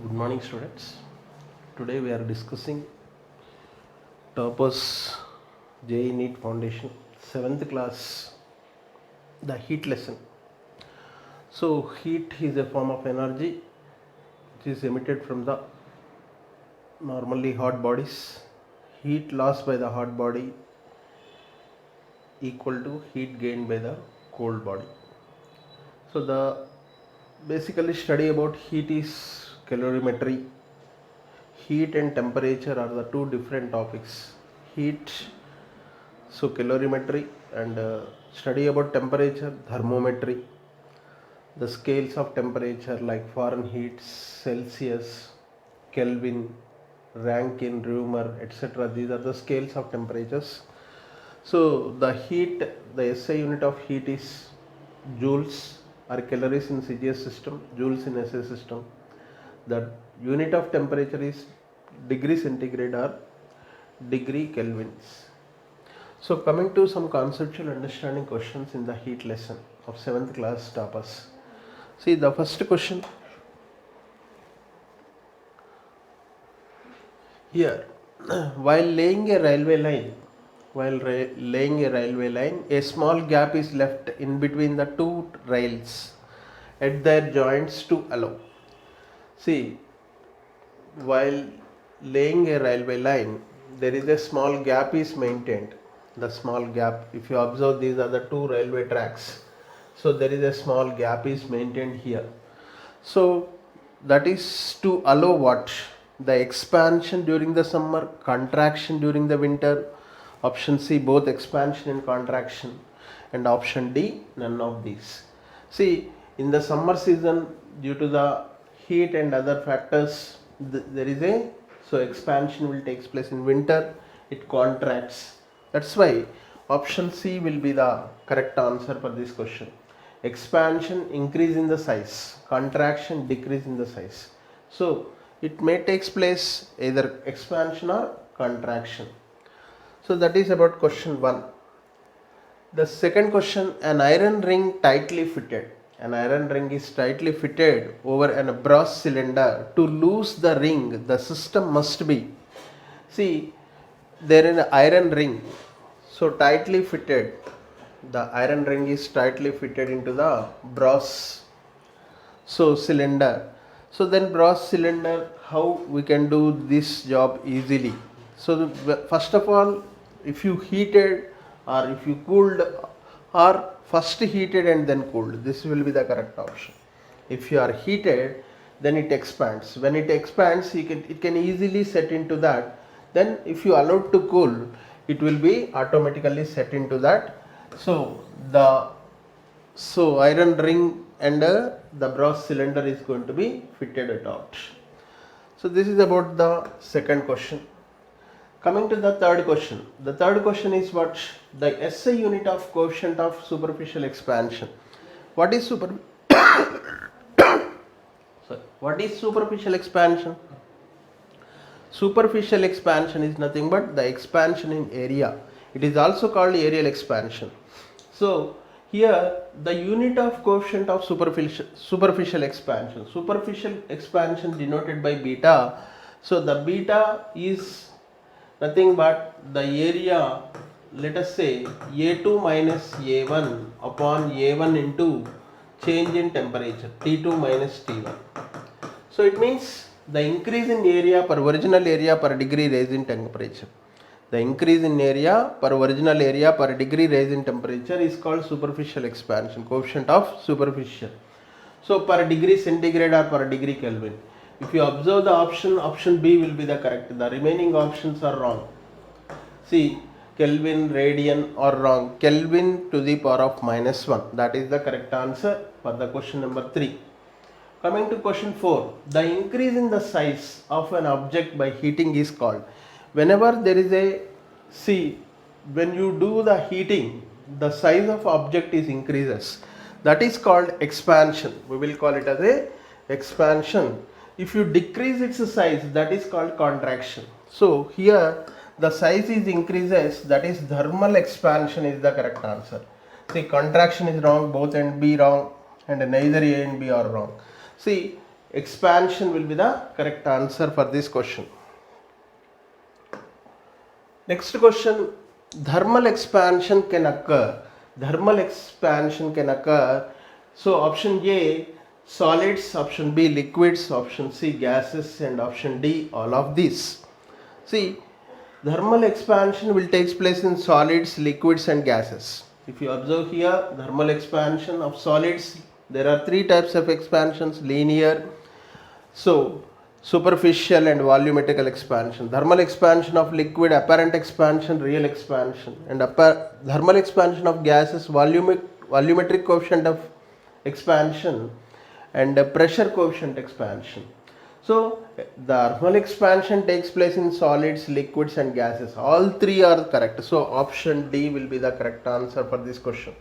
Good morning, students. Today we are discussing toppers JEE NEET Foundation 7th class, the heat lesson. So heat is a form of energy which is emitted from the normally hot bodies. Heat lost by the hot body equal to heat gained by the cold body. So the basically study about heat is calorimetry. Heat and temperature are the two different topics. Heat, so calorimetry, and study about temperature, thermometry. The scales of temperature like Fahrenheit, Celsius, Kelvin, Rankine, Reaumur, etc. These are the scales of temperatures. So the heat, the SI unit of heat is joules or calories in CGS system, joules in SI system. The unit of temperature is degree centigrade or degree kelvins. So coming to some conceptual understanding questions in the heat lesson of 7th class toppers. See the first question here. While laying a railway line, a small gap is left in between the two rails at their joints to allow. See, while laying a railway line, there is a small gap is maintained. The small gap, if you observe, these are the two railway tracks. So there is a small gap is maintained here. So that is to allow what? The expansion during the summer, contraction during the winter. Option C, both expansion and contraction. And option D, none of these. See, in the summer season, due to the heat and other factors, there is a, so expansion will take place. In winter it contracts. That's why option C will be the correct answer for this question. Expansion, increase in the size, contraction, decrease in the size. So it may take place either expansion or contraction. So that is about question 1. The second question, an iron ring tightly fitted. An iron ring is tightly fitted over a brass cylinder. To lose the ring, the system must be, see, there is an iron ring, so tightly fitted. The iron ring is tightly fitted into the brass, so cylinder. So then brass cylinder, how we can do this job easily? So first of all, if you heated or if you cooled, or first heated and then cooled, this will be the correct option. If you are heated, then it expands. When it expands, it can easily set into that. Then if you allow it to cool, it will be automatically set into that. So the iron ring and the brass cylinder is going to be fitted it out. So this is about the second question. Coming to the third question. The third question is what? The SI unit of coefficient of superficial expansion. What is what is superficial expansion? Superficial expansion is nothing but the expansion in area. It is also called areal expansion. So here the unit of coefficient of superficial expansion. Superficial expansion denoted by beta. So the beta is nothing but the area, let us say A2 minus A1 upon A1 into change in temperature T2 minus T1. So it means the increase in area per original area per degree raise in temperature. The increase in area per original area per degree raise in temperature is called superficial expansion, coefficient of superficial. So per degree centigrade or per degree Kelvin. If you observe the option B will be the correct. The remaining options are wrong. See, Kelvin, radian are wrong. Kelvin to the power of minus 1. That is the correct answer for the question number 3. Coming to question 4. The increase in the size of an object by heating is called. Whenever there is a, see, when you do the heating, the size of object is increases. That is called expansion. We will call it as a expansion. If you decrease its size, that is called contraction. So here the size is increases, that is thermal expansion is the correct answer. See, contraction is wrong, both and B wrong, and neither A and B are wrong. See, expansion will be the correct answer for this question. Next question, thermal expansion can occur. Thermal expansion can occur. So option A, solids, option B, liquids, option C, gases, and option D, all of these. See, thermal expansion will take place in solids, liquids, and gases. If you observe here, thermal expansion of solids, there are three types of expansions: linear, so superficial, and volumetric expansion. Thermal expansion of liquid, apparent expansion, real expansion, and thermal expansion of gases, volumetric coefficient of expansion, and pressure coefficient expansion. So the thermal expansion takes place in solids, liquids, and gases. All three are correct. So option D will be the correct answer for this question.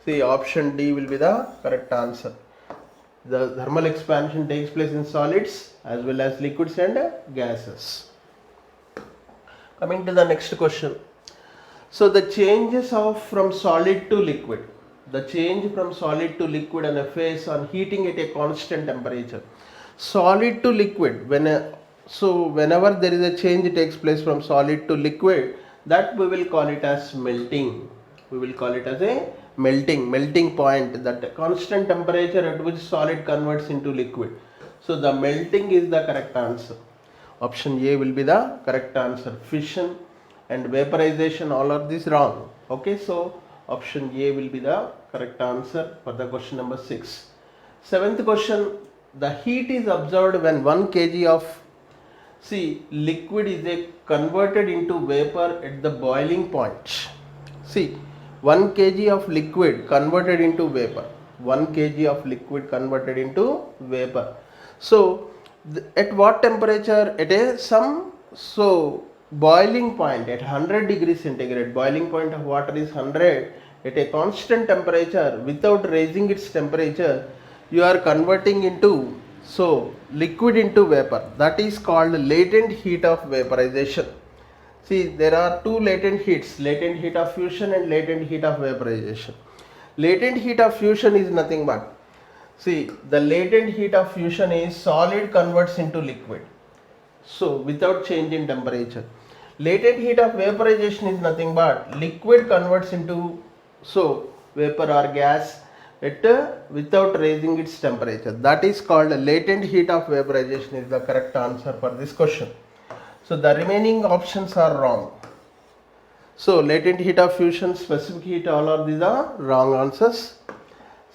See, option D will be the correct answer. The thermal expansion takes place in solids as well as liquids and gases. Coming to the next question. So the changes from solid to liquid. The change from solid to liquid on a phase on heating at a constant temperature. Solid to liquid, whenever there is a change takes place from solid to liquid, that we will call it as melting. We will call it as a melting point, that constant temperature at which solid converts into liquid. So the melting is the correct answer. Option A will be the correct answer. Fission and vaporization, all of these wrong. Okay, so option A will be the correct answer for the question number 6. Seventh question, the heat is observed when 1 kg of liquid is converted into vapor at the boiling point. See, 1 kg of liquid converted into vapor. 1 kg of liquid converted into vapor. So at what temperature? At boiling point at 100 degrees centigrade. Boiling point of water is 100. At a constant temperature, without raising its temperature, you are converting into liquid into vapor. That is called latent heat of vaporization. See, there are two latent heats: latent heat of fusion and latent heat of vaporization. Latent heat of fusion is nothing but, the latent heat of fusion is solid converts into liquid, so without change in temperature. Latent heat of vaporization is nothing but liquid converts into vapor or gas without raising its temperature. That is called latent heat of vaporization is the correct answer for this question. So the remaining options are wrong. So latent heat of fusion, specific heat, all of these are wrong answers.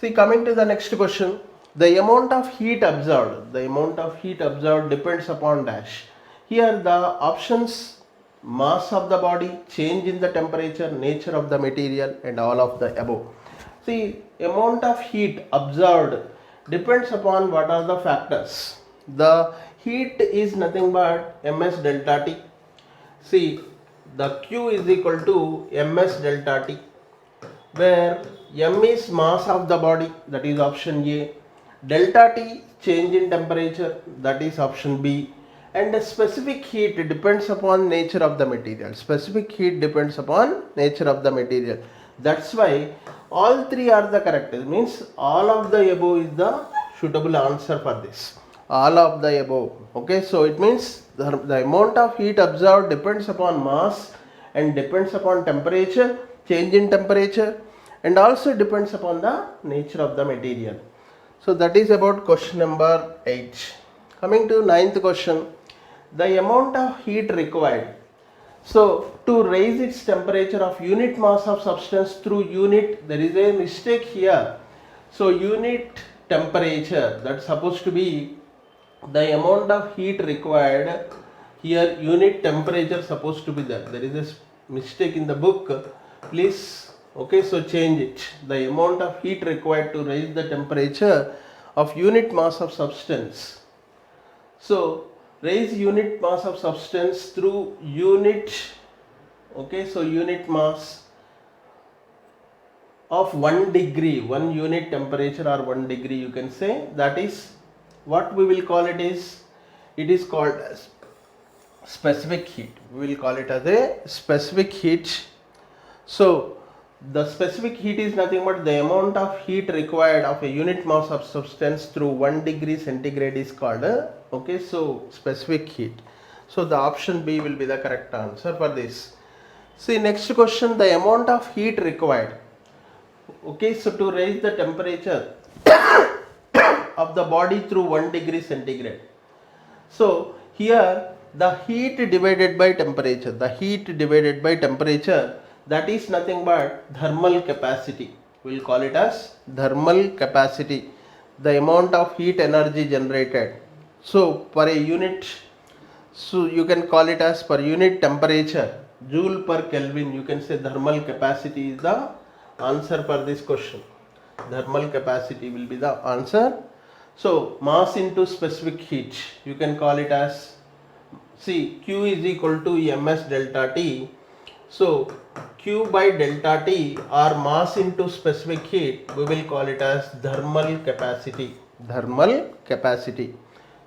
See, coming to the next question, the amount of heat observed. The amount of heat observed depends upon dash. Here the options: mass of the body, change in the temperature, nature of the material, and all of the above. See, amount of heat observed depends upon what are the factors. The heat is nothing but ms delta T. See, the Q is equal to ms delta T, where m is mass of the body, that is option A. Delta T, change in temperature, that is option B. And the specific heat depends upon nature of the material. Specific heat depends upon nature of the material. That's why all three are the correct. It means all of the above is the suitable answer for this. All of the above. Okay, so it means the amount of heat observed depends upon mass and depends upon temperature, change in temperature, and also depends upon the nature of the material. So that is about question number 8. Coming to 9th question, the amount of heat required. So to raise its temperature of unit mass of substance through unit, there is a mistake here. So unit temperature, that's supposed to be the amount of heat required. Here unit temperature supposed to be there. There is a mistake in the book. Please, okay, so change it. The amount of heat required to raise the temperature of unit mass of substance. So raise unit mass of substance through unit, okay, so unit mass of 1 degree, 1 unit temperature or 1 degree you can say. That is what we will call it is, it is called as specific heat. We will call it as a specific heat. So The specific heat is nothing but the amount of heat required of a unit mass of substance through 1 degree centigrade is called okay, so specific heat. So the option B will be the correct answer for this. See, next question, the amount of heat required. Okay, so to raise the temperature of the body through 1 degree centigrade. So here the heat divided by temperature, that is nothing but thermal capacity. We will call it as thermal capacity, the amount of heat energy generated. So per a unit, so you can call it as per unit temperature, joule per Kelvin, you can say thermal capacity is the answer for this question. Thermal capacity will be the answer. So mass into specific heat, you can call it as, see, Q is equal to ms delta T. So Q by delta T, or mass into specific heat, we will call it as thermal capacity. Thermal capacity.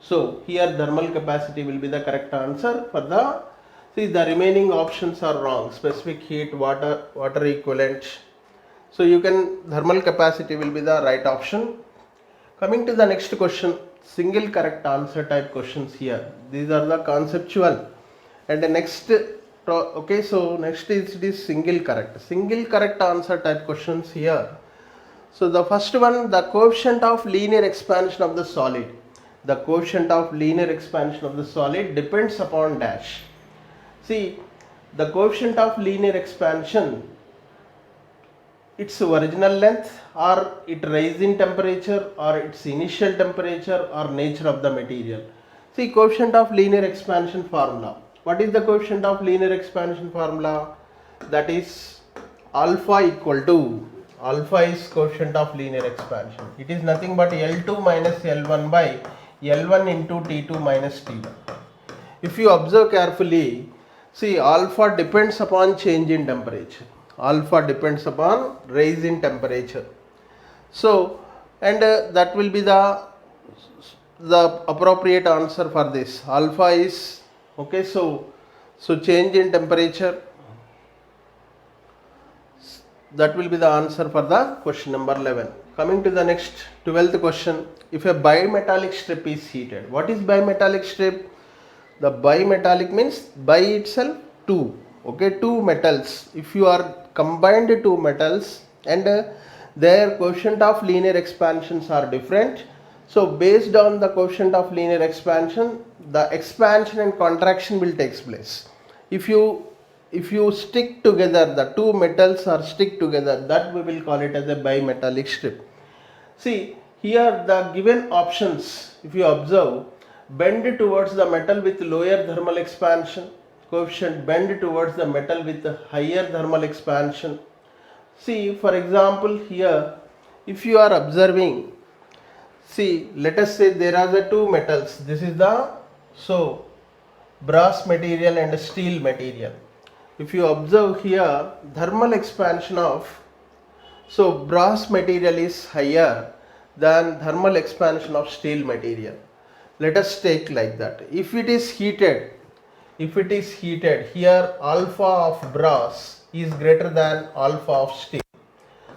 So here thermal capacity will be the correct answer for the, see, the remaining options are wrong. Specific heat, water equivalent. So you can, thermal capacity will be the right option. Coming to the next question, single correct answer type questions here. These are the conceptual. And the next, okay, so next is this single correct answer type questions here. So the first one, the coefficient of linear expansion of the solid. The coefficient of linear expansion of the solid depends upon dash. See, the coefficient of linear expansion, its original length, or it rise in temperature, or its initial temperature, or nature of the material. See, coefficient of linear expansion formula. What is the coefficient of linear expansion formula? That is alpha equal to, alpha is coefficient of linear expansion. It is nothing but L2 minus L1 by L1 into T2 minus T1. If you observe carefully, see, alpha depends upon change in temperature. Alpha depends upon rise in temperature. So, and that will be the appropriate answer for this. Alpha is, okay, so change in temperature, that will be the answer for the question number 11. Coming to the next 12th question, if a bimetallic strip is heated. What is bimetallic strip? The bimetallic means by itself two, okay, two metals. If you are combined two metals and their coefficient of linear expansions are different, so based on the coefficient of linear expansion, the expansion and contraction will take place. If you stick together, the two metals are stick together, that we will call it as a bimetallic strip. See, here the given options, if you observe, bend towards the metal with lower thermal expansion coefficient, bend towards the metal with higher thermal expansion. See, for example, here if you are observing, see, let us say there are the two metals. This is the, so, brass material and steel material. If you observe here, thermal expansion of, so brass material is higher than thermal expansion of steel material. Let us take like that. If it is heated, here alpha of brass is greater than alpha of steel.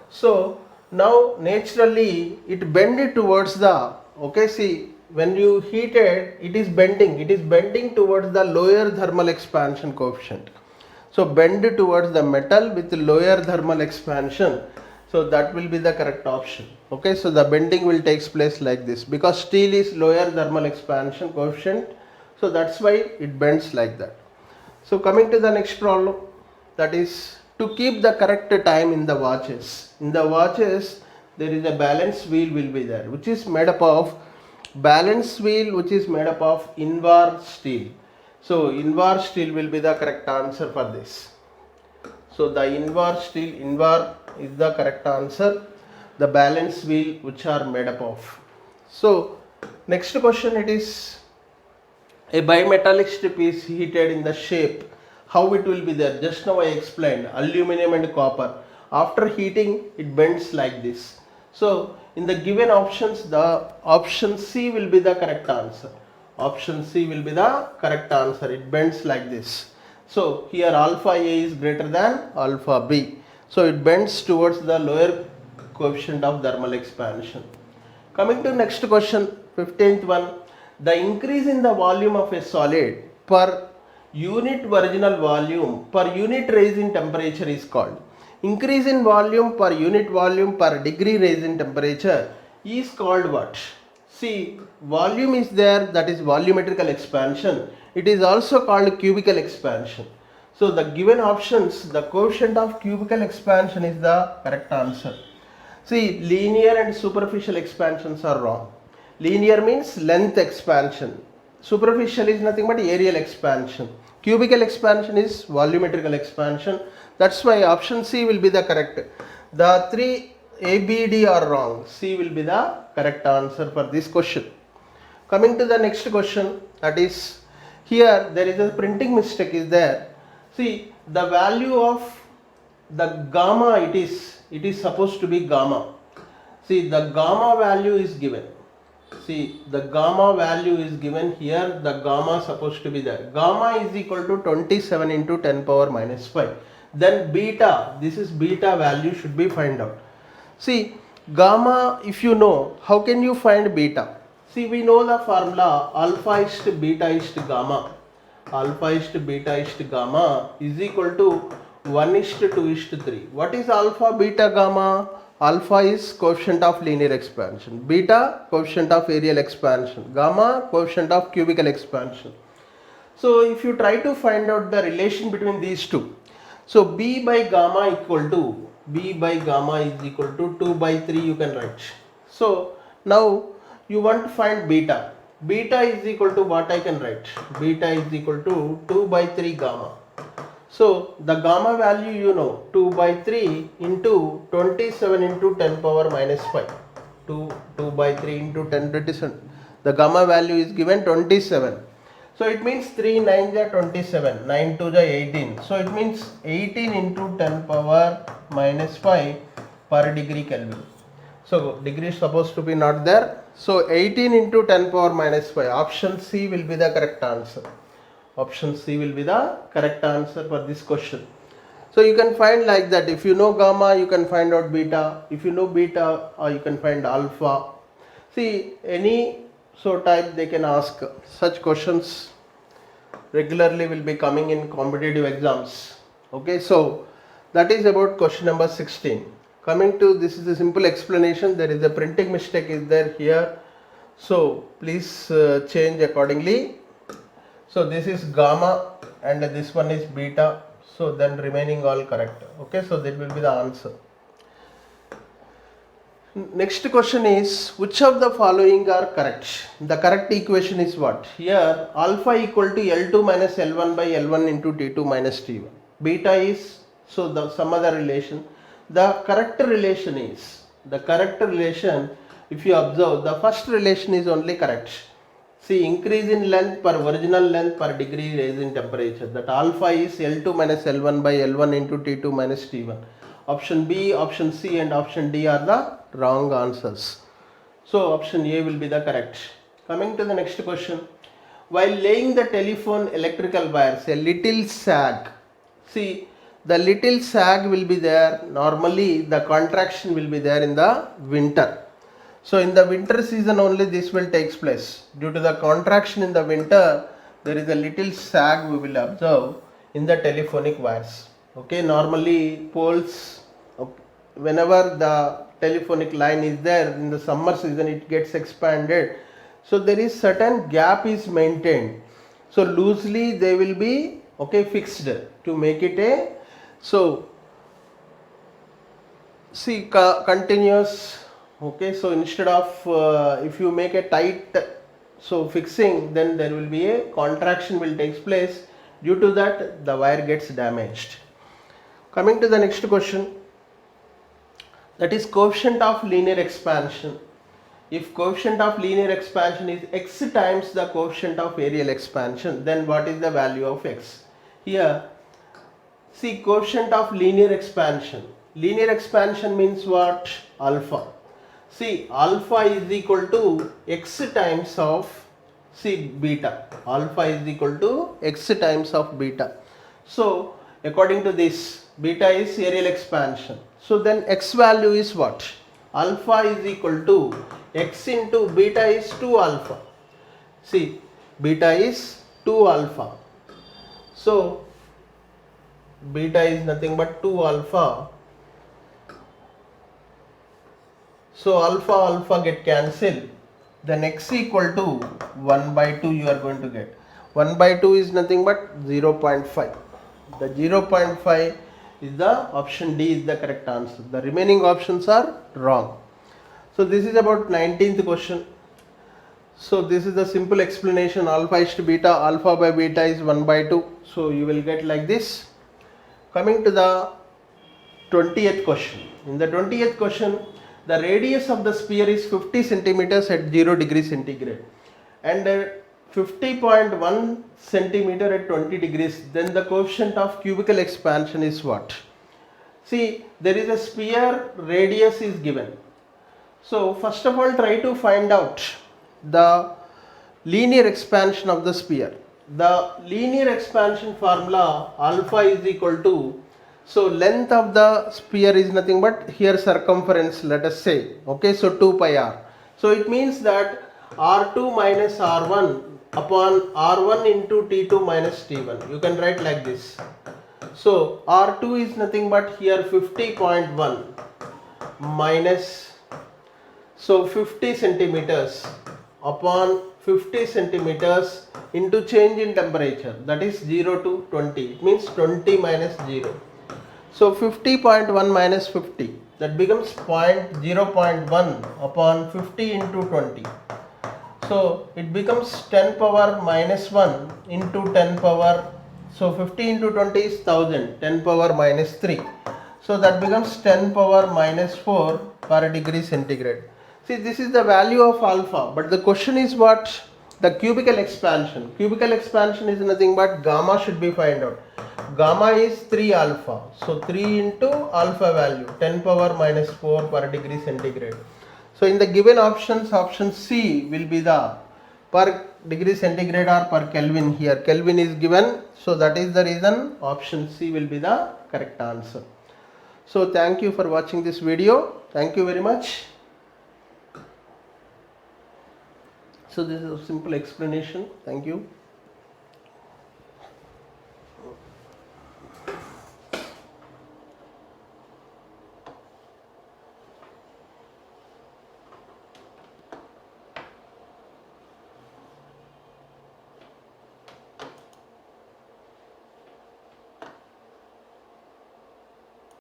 So now naturally it bended towards the, okay, see, when you heated, it is bending towards the lower thermal expansion coefficient. So bend towards the metal with lower thermal expansion. So that will be the correct option. Okay, so the bending will take place like this because steel is lower thermal expansion coefficient. So that's why it bends like that. So coming to the next problem, that is to keep the correct time in the watches. In the watches, there is a balance wheel will be there, which is made up of balance wheel, which is made up of invar steel. So invar steel will be the correct answer for this. So the invar steel, invar is the correct answer. The balance wheel which are made up of. So next question, it is a bimetallic strip is heated in the shape. How it will be there? Just now I explained, aluminum and copper. After heating, it bends like this. So in the given options, the option C will be the correct answer. Option C will be the correct answer. It bends like this. So here alpha A is greater than alpha B. So it bends towards the lower coefficient of thermal expansion. Coming to next question, 15th one. The increase in the volume of a solid per unit virginal volume per unit rise in temperature is called. Increase in volume per degree rise in temperature is called what? See, volume is there, that is volumetrical expansion. It is also called cubical expansion. So the given options, the coefficient of cubical expansion is the correct answer. See, linear and superficial expansions are wrong. Linear means length expansion. Superficial is nothing but areal expansion. Cubical expansion is volumetrical expansion. That's why option C will be the correct. The three A, B, D are wrong. C will be the correct answer for this question. Coming to the next question, that is, here there is a printing mistake is there. See, the value of the gamma, it is supposed to be gamma. See, the gamma value is given. See, the gamma value is given here. The gamma supposed to be there. Gamma is equal to 27 into 10 power minus 5. Then beta, this is beta value should be find out. See, gamma, if you know, how can you find beta? See, we know the formula alpha is to beta is to gamma. Alpha is to beta is to gamma is equal to 1 is to 2 is to 3. What is alpha, beta, gamma? Alpha is coefficient of linear expansion. Beta, coefficient of areal expansion. Gamma, coefficient of cubical expansion. So if you try to find out the relation between these two. So B by gamma is equal to 2 by 3 you can write. So now you want to find beta. Beta is equal to what I can write? Beta is equal to 2 by 3 gamma. So the gamma value you know, 2 by 3 into 27 into 10 power minus 5. 2 by 3 into 10 27. The gamma value is given 27. So it means 3 9 are 27, 9 2 are 18. So it means 18 into 10 power minus 5 per degree Kelvin. So degree is supposed to be not there. So 18 into 10 power minus 5. Option C will be the correct answer. Option C will be the correct answer for this question. So you can find like that. If you know gamma, you can find out beta. If you know beta, you can find alpha. See, any type they can ask. Such questions regularly will be coming in competitive exams. Okay, so that is about question number 16. Coming to this is a simple explanation. There is a printing mistake is there here. So please change accordingly. So this is gamma and this one is beta. So then remaining all correct. Okay, so that will be the answer. Next question is, which of the following are correct? The correct equation is what? Here alpha equal to L2 minus L1 by L1 into T2 minus T1. Beta is, so the some other relation. The correct relation is, if you observe, the first relation is only correct. See, increase in length per virginal length per degree rise in temperature. That alpha is L2 minus L1 by L1 into T2 minus T1. Option B, option C and option D are the wrong answers. So option A will be the correct. Coming to the next question. While laying the telephone electrical wires, a little sag. See, the little sag will be there. Normally the contraction will be there in the winter. So in the winter season only this will take place. Due to the contraction in the winter, there is a little sag we will observe in the telephonic wires. Okay, normally poles, whenever the telephonic line is there in the summer season, it gets expanded. So there is certain gap is maintained. So loosely they will be fixed to make it a, so see continuous. Okay, so instead of if you make a tight fixing, then there will be a contraction will take place. Due to that the wire gets damaged. Coming to the next question, that is coefficient of linear expansion. If coefficient of linear expansion is x times the coefficient of areal expansion, then what is the value of x? Here see, coefficient of linear expansion. Linear expansion means what? Alpha. See, alpha is equal to x times of, see, beta. Alpha is equal to x times of beta. So according to this, beta is areal expansion. So then x value is what? Alpha is equal to x into beta is 2 alpha. See, beta is 2 alpha. So beta is nothing but 2 alpha. So alpha get cancelled. Then x equal to 1 by 2 you are going to get. 1 by 2 is nothing but 0.5. The 0.5 is the option D is the correct answer. The remaining options are wrong. So this is about 19th question. So this is the simple explanation. Alpha is to beta, alpha by beta is 1 by 2. So you will get like this. Coming to the 20th question. In the 20th question, the radius of the sphere is 50 centimeters at 0 degrees centigrade and 50.1 centimeter at 20 degrees. Then the coefficient of cubical expansion is what? See, there is a sphere radius is given. So first of all, try to find out the linear expansion of the sphere. The linear expansion formula alpha is equal to, so length of the sphere is nothing but here circumference, let us say, okay, so 2 pi r. So it means that r2 minus r1 upon r1 into t2 minus t1. You can write like this. So r2 is nothing but here 50.1 minus, so 50 centimeters upon 50 centimeters into change in temperature, that is 0 to 20. It means 20 minus 0. So 50.1 minus 50, that becomes 0.1 upon 50 into 20. So it becomes 10 power minus 1 into 10 power, so 50 into 20 is 1000, 10 power minus 3. So that becomes 10 power minus 4 per degree centigrade. See, this is the value of alpha, but the question is what? The cubical expansion. Cubical expansion is nothing but gamma should be found out. Gamma is 3 alpha. So 3 into alpha value, 10 power minus 4 per degree centigrade. So in the given options, option C will be the per degree centigrade or per Kelvin. Here Kelvin is given. So that is the reason option C will be the correct answer. So thank you for watching this video. Thank you very much. So this is a simple explanation. Thank you.